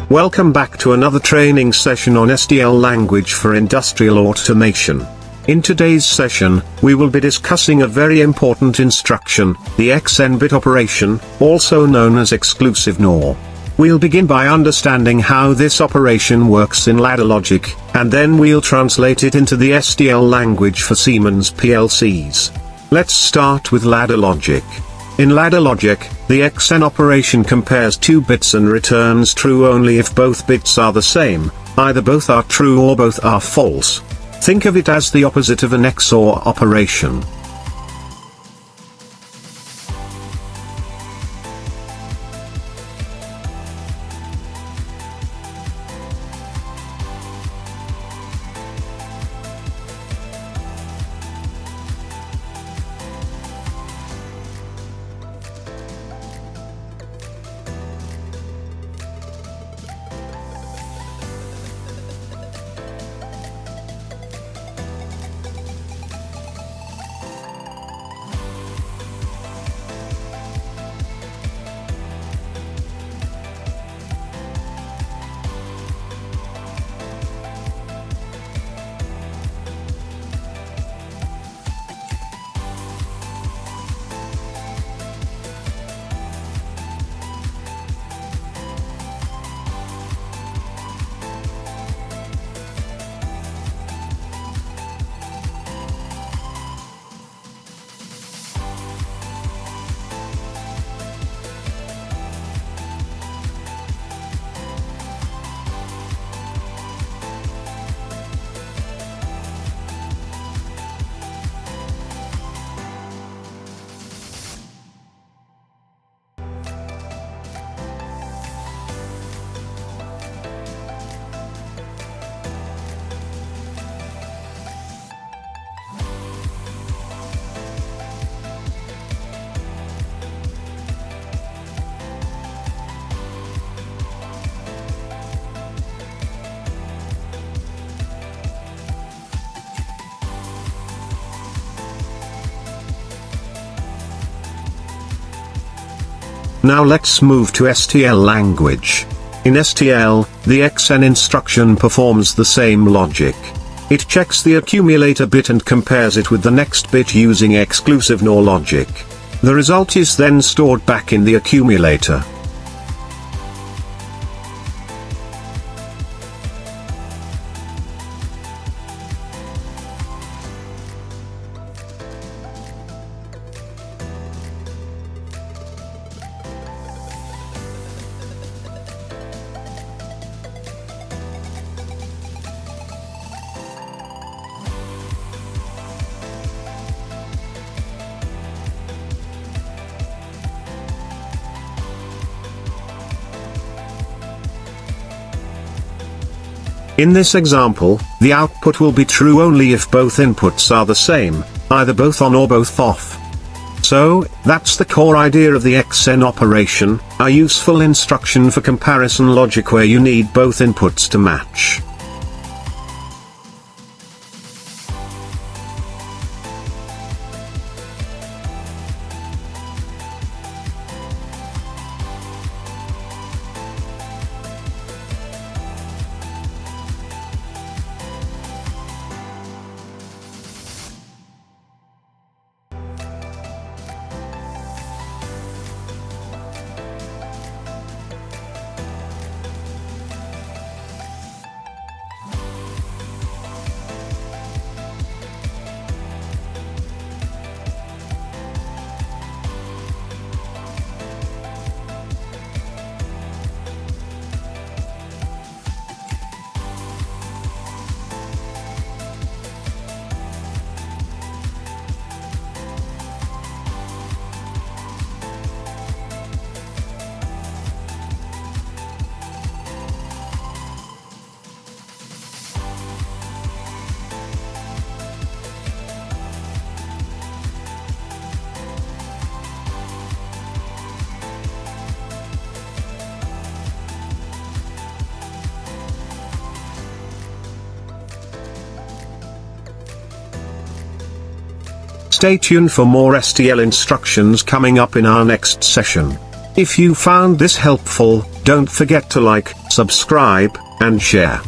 Welcome back to another training session on STL language for industrial automation. In today's session, we will be discussing a very important instruction, the XN bit operation, also known as exclusive NOR. We'll begin by understanding how this operation works in ladder logic, and then we'll translate it into the STL language for Siemens PLCs. Let's start with ladder logic. In ladder logic, the XN operation compares two bits and returns true only if both bits are the same, either both are true or both are false. Think of it as the opposite of an XOR operation. Now let's move to STL language. In STL, the XN instruction performs the same logic. It checks the accumulator bit and compares it with the next bit using exclusive NOR logic. The result is then stored back in the accumulator. In this example, the output will be true only if both inputs are the same, either both on or both off. So, that's the core idea of the XN operation, a useful instruction for comparison logic where you need both inputs to match. Stay tuned for more STL instructions coming up in our next session. If you found this helpful, Don't forget to like, subscribe, and share.